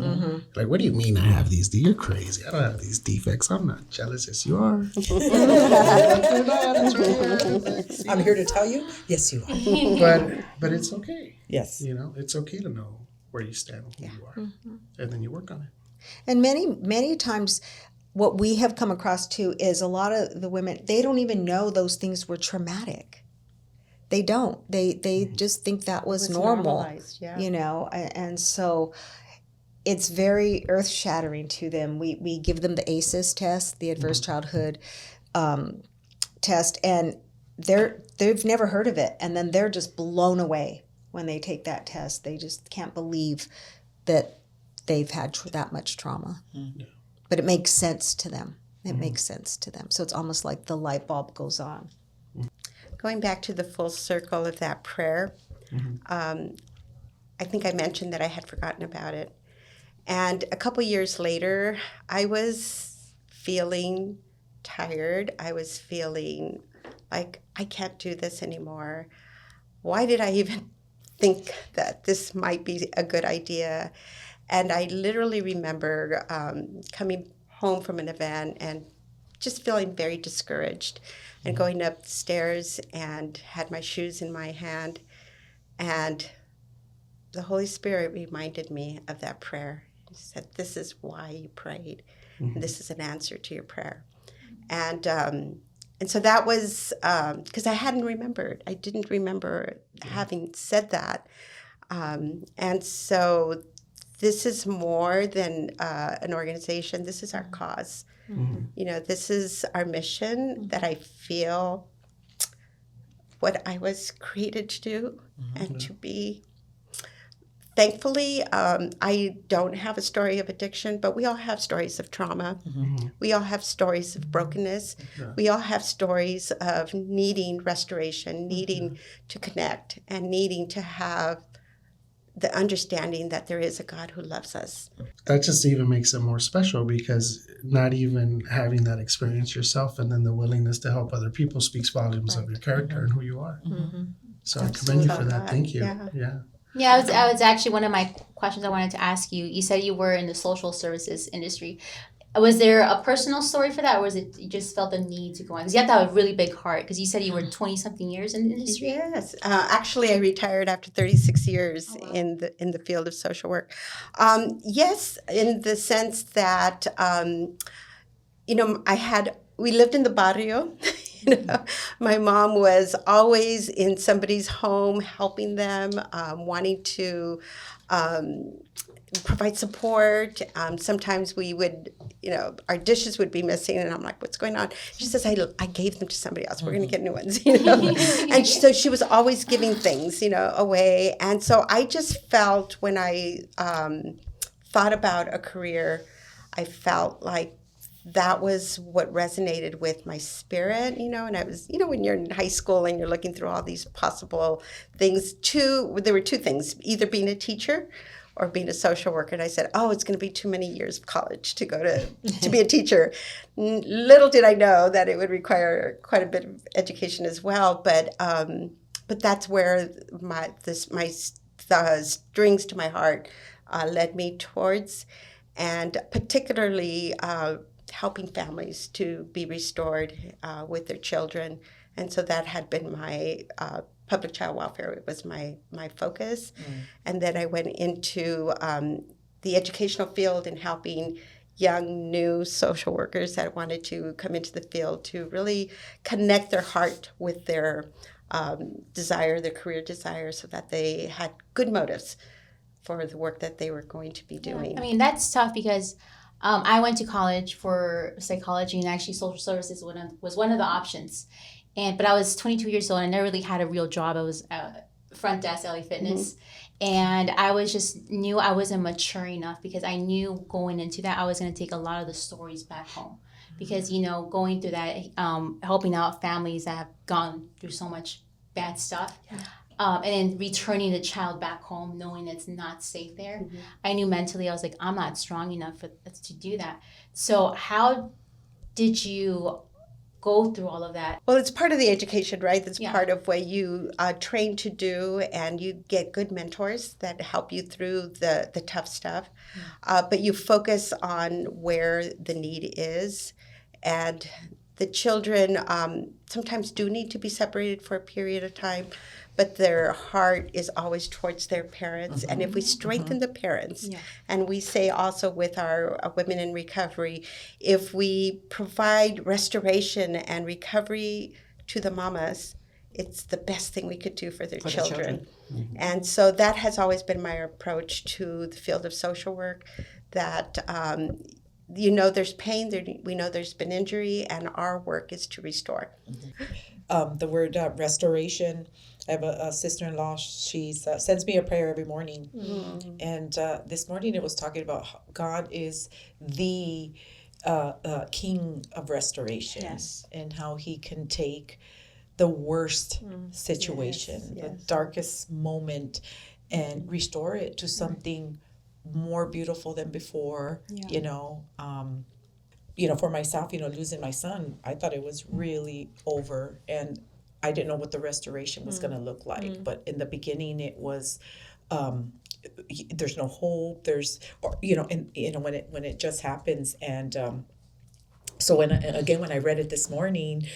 Like, what do you mean I have these? You're crazy. I don't have these defects. I'm not jealous. Yes, you are. I'm here to tell you, yes, you are. But it's okay. Yes. It's okay to know where you stand and who you are, and then you work on it. And many times what we have come across too is a lot of the women, they don't even know those things were traumatic. They don't. They just think that was normal, and so it's very earth-shattering to them. We give them the ACEs test, the Adverse Childhood test, and they've never heard of it, and then they're just blown away when they take that test. They just can't believe that they've had that much trauma. But it makes sense to them. It makes sense to them. So it's almost like the light bulb goes on. Going back to the full circle of that prayer, I think I mentioned that I had forgotten about it. And a couple years later, I was feeling tired. I was feeling like I can't do this anymore. Why did I even think that this might be a good idea. And I literally remember coming home from an event and just feeling very discouraged and going up the stairs and had my shoes in my hand. And the Holy Spirit reminded me of that prayer. He said, this is why you prayed. And this is an answer to your prayer. And so that was, because I hadn't remembered. I didn't remember having said that. And so this is more than an organization. This is our cause. You know, this is our mission that I feel what I was created to do and to be. Thankfully, I don't have a story of addiction, but we all have stories of trauma. We all have stories of brokenness. We all have stories of needing restoration, needing to connect, and needing to have the understanding that there is a God who loves us. That just even makes it more special, because not even having that experience yourself and then the willingness to help other people speaks volumes of your character and who you are. So I commend you for that. Thank you. Yeah, I was actually one of my questions I wanted to ask you. You said you were in the social services industry. Was there a personal story for that, or was it you just felt the need to go on? Because you have to have a really big heart, because you said you were 20-something years in the industry. Yes. Actually, I retared after 36 years in the field of social work. Yes, in the sense that, you know, we lived in the barrio. You know, my mom was always in somebody's home, helping them, wanting to provide support. Sometimes we would, you know, our dishes would be missing, and I'm like, what's going on? She says, I gave them to somebody else. We're going to get new ones, you know. And so she was always giving things, you know, away. And so I just felt, when I thought about a career, I felt like that was what resonated with my spirit, you know. And I was, you know, when you're in high school and you're looking through all these possible things, there were two things: either being a teacher or being a social worker. And I said, oh, it's going to be too many years of college to go to be a teacher. Little did I know that it would require quite a bit of education as well. But that's where the strings to my heart led me towards, and particularly helping families to be restored with their children. And so that had been my public child welfare. It was my focus. And then I went into the educational field and helping young, new social workers that wanted to come into the field to really connect their heart with their desire, their career desire, so that they had good motives for the work that they were going to be doing. I mean, that's tough, because I went to college for psychology, and actually social services was one of the options. But I was 22 years old, and I never really had a real job. I was front desk, LA Fitness. And I was just knew I wasn't mature enough, because I knew going into that I was going to take a lot of the stories back home. Because, you know, going through that, helping out families that have gone through so much bad stuff. And then returning the child back home, knowing it's not safe there. I knew mentally, I was like, I'm not strong enough to do that. So how did you go through all of that? Well, it's part of the education, right? That's part of what you train to do, and you get good mentors that help you through the tough stuff. But you focus on where the need is, and the children sometimes do need to be separated for a period of time, but their heart is always towards their parents. And if we strengthen the parents, and we say also with our women in recovery, if we provide restoration and recovery to the mamas, it's the best thing we could do for their children. And so that has always been my approach to the field of social work, that you know, there's pain, we know there's been injury, and our work is to restore. The word restoration, I have a sister-in-law, she sends me a prayer every morning. And this morning it was talking about how God is the king of restoration, and how he can take the worst situation, the darkest moment, and restore it to something more beautiful than before. You know, for myself, losing my son, I thought it was really over, and I didn't know what the restoration was going to look like. But in the beginning, it was, there's no hope. There's, or, and when it just happens. And so when I read it this morning,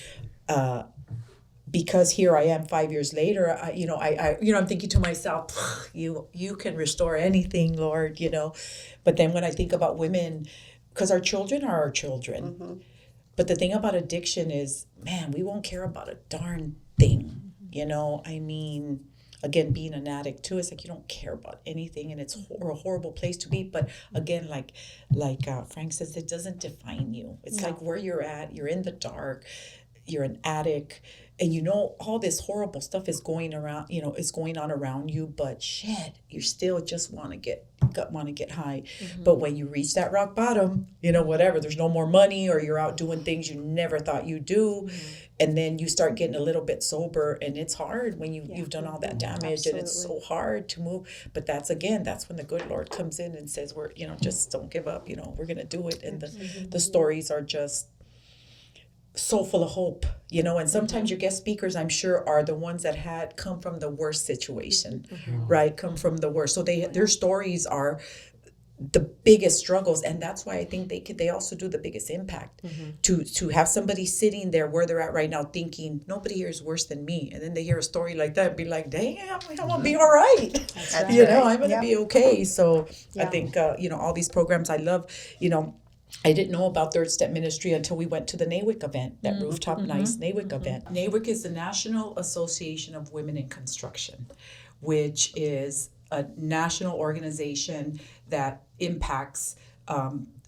because here I am 5 years later, I'm thinking to myself, you can restore anything, Lord, But then when I think about women, because our children are our children. But the thing about addiction is, man, we won't care about a darn thing, I mean, again, being an addict too, it's like you don't care about anything, and it's a horrible place to be. But again, like Frank says, it doesn't define you. It's like where you're at, you're in the dark, you're an addict, and all this horrible stuff is going around, is going on around you, but shit, you still just want to get high. But when you reach that rock bottom, whatever, there's no more money, or you're out doing things you never thought you'd do, and then you start getting a little bit sober, and it's hard when you've done all that damage. And it's so hard to move. But that's when the good Lord comes in and says, we're just don't give up, we're gonna do it. And the stories are just so full of hope, and sometimes your guest speakers, I'm sure, are the ones that had come from the worst situation, right? Come from the worst. So their stories are the biggest struggles, and that's why I think they also do the biggest impact. To have somebody sitting there where they're at right now thinking nobody here is worse than me, and then they hear a story like that and be like, damn, I'm gonna be all right. I'm gonna be okay. So I think all these programs I love. I didn't know about Third Step Ministry until we went to the NAWIC event, that Rooftop Nice NAWIC event. NAWIC is the National Association of Women in Construction, which is a national organization that impacts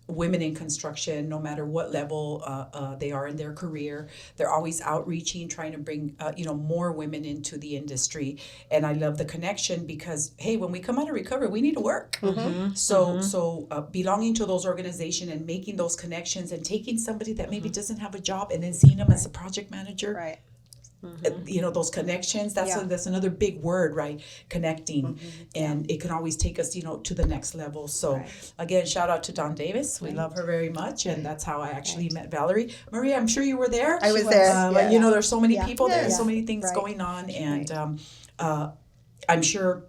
women in construction, no matter what level they are in their career. They're always outreaching, trying to bring more women into the industry. And I love the connection because, hey, when we come out of recovery, we need to work. So belonging to those organizations and making those connections and taking somebody that maybe doesn't have a job and then seeing them as a project manager. Right. Those connections, that's another big word, right? Connecting. And it can always take us, to the next level. So again, shout out to Dawn Davis. We love her very much. And that's how I actually met Valerie. Maria, I'm sure you were there. I was there. There's so many people there, so many things going on. And I'm sure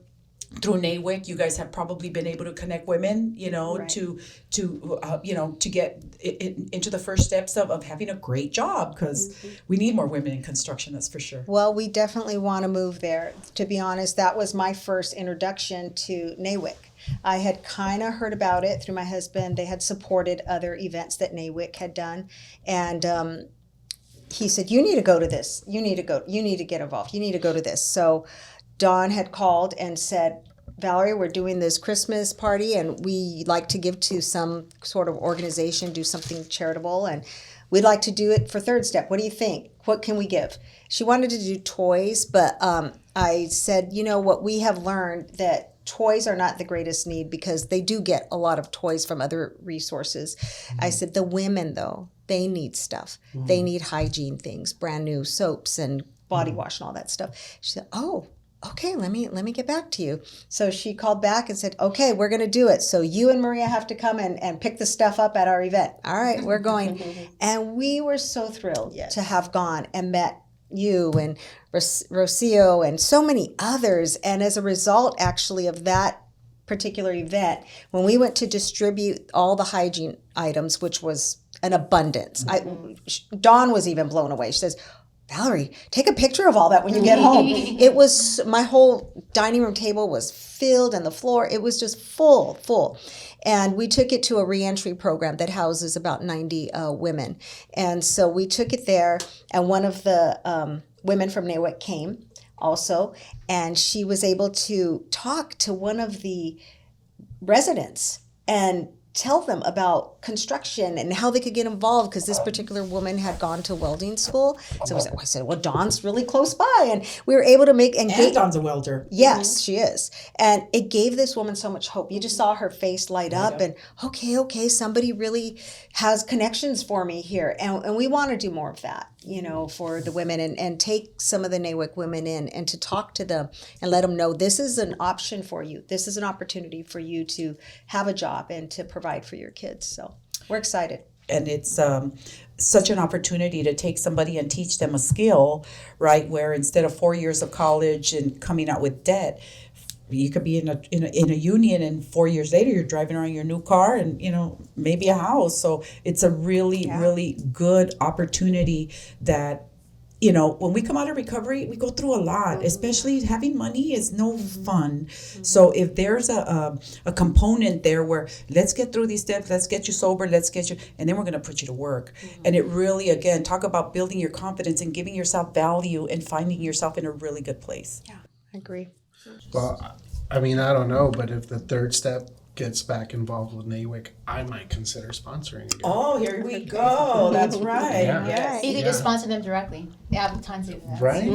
through NAWIC, you guys have probably been able to connect women, to get into the first steps of having a great job, because we need more women in construction, that's for sure. Well, we definitely want to move there. To be honest, that was my first introduction to NAWIC. I had kind of heard about it through my husband. They had supported other events that NAWIC had done. And he said, you need to go to this. You need to get involved. You need to go to this. So Dawn had called and said, Valerie, we're doing this Christmas party and we like to give to some sort of organization, do something charitable, and we'd like to do it for Third Step. What do you think? What can we give? She wanted to do toys, but I said, what we have learned, that toys are not the greatest need, because they do get a lot of toys from other resources. I said, the women, though, they need stuff. They need hygiene things, brand new soaps and body wash and all that stuff. She said, oh, okay, let me get back to you. So she called back and said, okay, we're going to do it. So you and Maria have to come and pick the stuff up at our event. All right, we're going. And we were so thrilled to have gone and met you and Rocio and so many others. And as a result, actually, of that particular event, when we went to distribute all the hygiene items, which was an abundance, Dawn was even blown away. She says, Valerie, take a picture of all that when you get home. It was, my whole dining room table was filled, and the floor, it was just full. And we took it to a reentry program that houses about 90 women. And so we took it there, and one of the women from NAWIC came also, and she was able to talk to one of the residents and tell them about construction and how they could get involved, because this particular woman had gone to welding school. So I said, well, Dawn's really close by. And we were able to make... And Dawn's a welder. Yes, she is. And it gave this woman so much hope. You just saw her face light up and, okay, somebody really has connections for me here. And we want to do more of that, for the women, and take some of the NAWIC women in and to talk to them and let them know this is an option for you. This is an opportunity for you to have a job and to provide for your kids. So we're excited. and it's such an opportunity to take somebody and teach them a skill, right? Where instead of 4 years of college and coming out with debt, you could be in a union, and 4 years later you're driving around your new car and maybe a house. So it's a really really good opportunity that when we come out of recovery, we go through a lot, especially having money is no fun. So if there's a component there where let's get through these steps, let's get you sober, and then we're going to put you to work. And it really, again, talk about building your confidence and giving yourself value and finding yourself in a really good place. Yeah, I agree. Well, I mean, I don't know, but if the third step gets back involved with NAWIC, I might consider sponsoring again. Oh, here we go. That's right. Yeah. Yes. You could just sponsor them directly. They have tons of events. Right?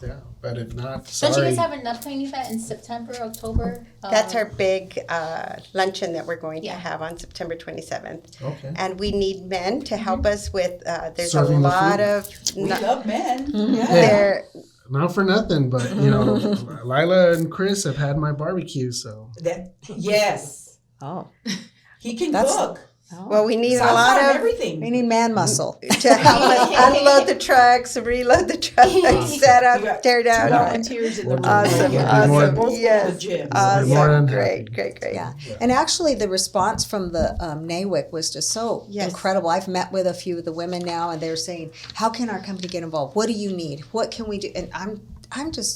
Yeah. But if not, Don't sorry. you guys have an upcoming event in September, October? That's our big luncheon that we're going to Yeah. have on September 27th. Okay. And we need men to help us with, there's Serving a the lot food. of, We love men. there, Not for nothing, but Lila and Chris have had my barbecue, so Yes. Oh, He can That's- cook. well, we need a Salsa lot and of, everything. we need man muscle. to help us unload the trucks, reload the trucks, set You got up, tear Two down. volunteers in the room. Awesome, Yeah. awesome. They're both from the Yes. gym. We're more than Great. happy. Yeah. And actually, the response from the NAWIC was just so Yes. incredible. I've met with a few of the women now, and they're saying, "How can our company get involved? What do you need? What can we do?" And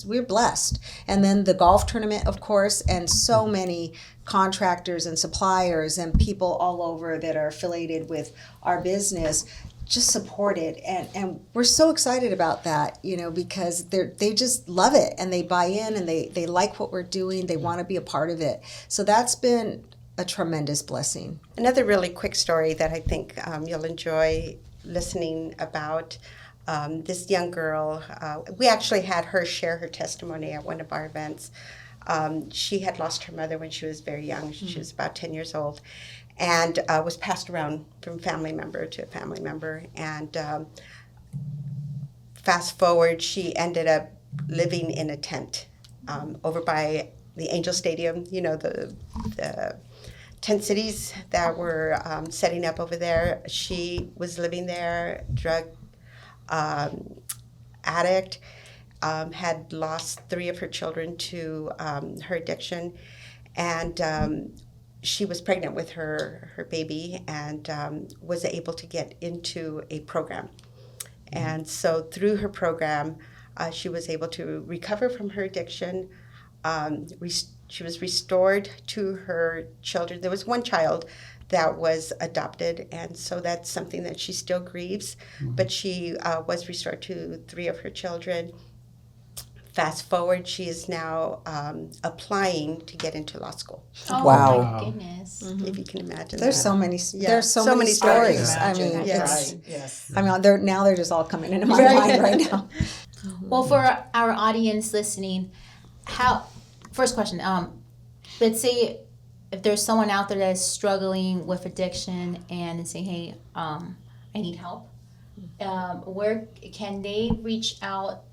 we're blessed. And then the golf tournament, of course, and so many contractors and suppliers and people all over that are affiliated with our business just support it, and we're so excited about that, because they just love it, and they buy in, and they like what we're doing. They want to be a part of it. So that's been a tremendous blessing. Another really quick story that I think you'll enjoy listening about. This young girl, we actually had her share her testimony at one of our events. She had lost her mother when she was very young. She was about 10 years old, and was passed around from family member to family member. And fast forward, she ended up living in a tent over by the Angel Stadium, the tent cities that were setting up over there. She was living there, drug addict, had lost 3 of her children to her addiction, and she was pregnant with her baby, and was able to get into a program. And so through her program, she was able to recover from her addiction. She was restored to her children. There was one child that was adopted, and so that's something that she still grieves, but she was restored to 3 of her children. Fast forward, she is now applying to get into law school, Oh Wow. my goodness. if you can imagine. There's that. so many. Yeah, There's so, so many many stories. stories. I mean, Yes. it's. Yes. I mean, they're just all coming into my Right. mind right now. Well, for our audience listening, first question, let's say if there's someone out there that's struggling with addiction and saying, hey, I need help, where can they reach out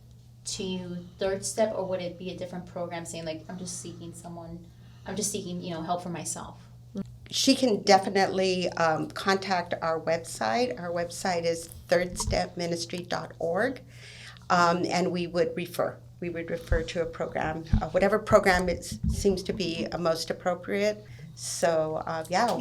to Third Step, or would it be a different program saying like, I'm just seeking help for myself? She can definitely contact our website. Our website is thirdstepministry.org, and we would refer. We would refer to a program, whatever program seems to be most appropriate. So,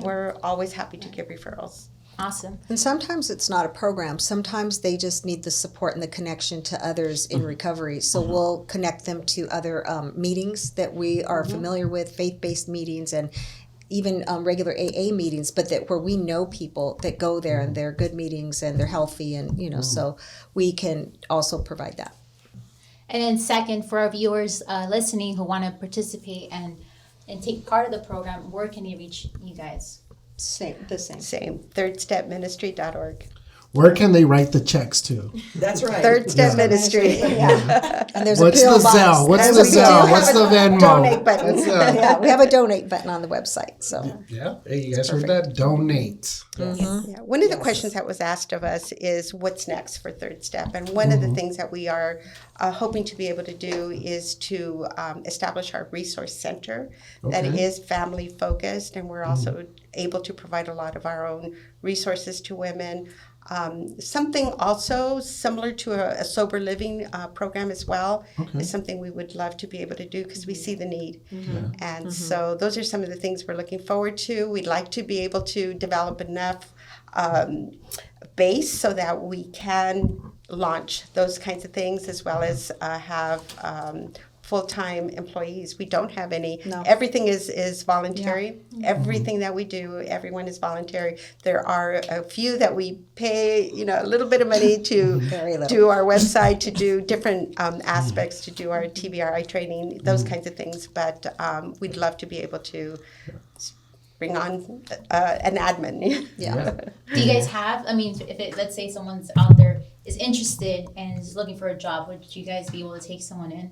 we're always happy to give referrals. Awesome. And sometimes it's not a program. Sometimes they just need the support and the connection to others in recovery. So we'll connect them to other meetings that we are familiar with, faith-based meetings, and even regular AA meetings, but where we know people that go there and they're good meetings and they're healthy, and so we can also provide that. And then second, for our viewers listening who want to participate and take part of the program, where can they reach you guys? The same. Same, thirdstepministry.org. Where can they write the checks to? That's right. Third Step Ministry. Yeah. And there's What's a PO the box. Zelle? What's And the we do Zelle? have What's a the Venmo? donate button. What's Yeah, we have a donate button on the website. So Yeah. Hey, you guys heard that? Donate. Yeah. One of the questions that was asked of us is what's next for Third Step? And one of the things that we are hoping to be able to do is to establish our resource center that Okay. is family focused. And we're also able to provide a lot of our own resources to women. Something also similar to a sober living program as well is something we would love to be able to do because we see the need. And so those are some of the things we're looking forward to. We'd like to be able to develop enough base so that we can launch those kinds of things as well as have full-time employees. We don't have any. No. Everything is voluntary. Everything that we do, everyone is voluntary. There are a few that we pay, a little bit of money to Very little. do our website, to do different aspects, to do our TBRI training, those kinds of things. But we'd love to be able to bring on an admin. yeah. Do you guys have, let's say someone's out there is interested and is looking for a job, would you guys be able to take someone in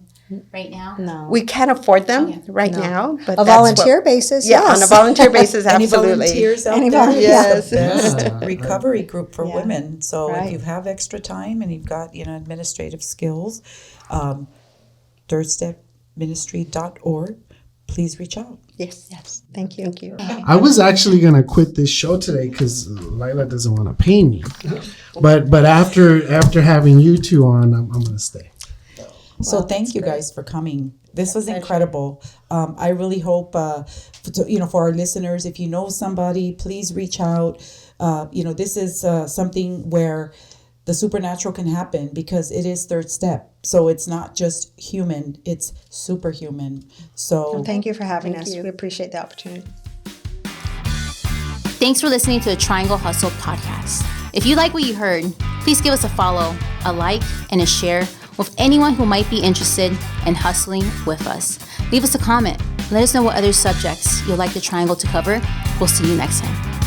right now? No. We can't afford them Okay. right now, but A that's volunteer basis, Yeah, yes. on a volunteer basis, Any absolutely. volunteers out Any there? volunteers? It's the Yes. best Yeah. recovery group for Yeah. women. So Right. if you have extra time and you've got administrative skills, thirdstepministry.org, please reach out. Yes. Yes. Thank you. Thank you. I was actually gonna quit this show today because Lila doesn't want to pay me, but after having you two on, I'm gonna stay. So thank you guys for coming. This was incredible. I really hope, for our listeners, if you know somebody, please reach out. This is something where the supernatural can happen because it is Third Step. So it's not just human, it's superhuman. So Thank you for having Thank us. you. We appreciate the opportunity. Thanks for listening to the Triangle Hustle podcast. If you like what you heard, please give us a follow, a like, and a share with anyone who might be interested in hustling with us. Leave us a comment. Let us know what other subjects you'd like the Triangle to cover. We'll see you next time.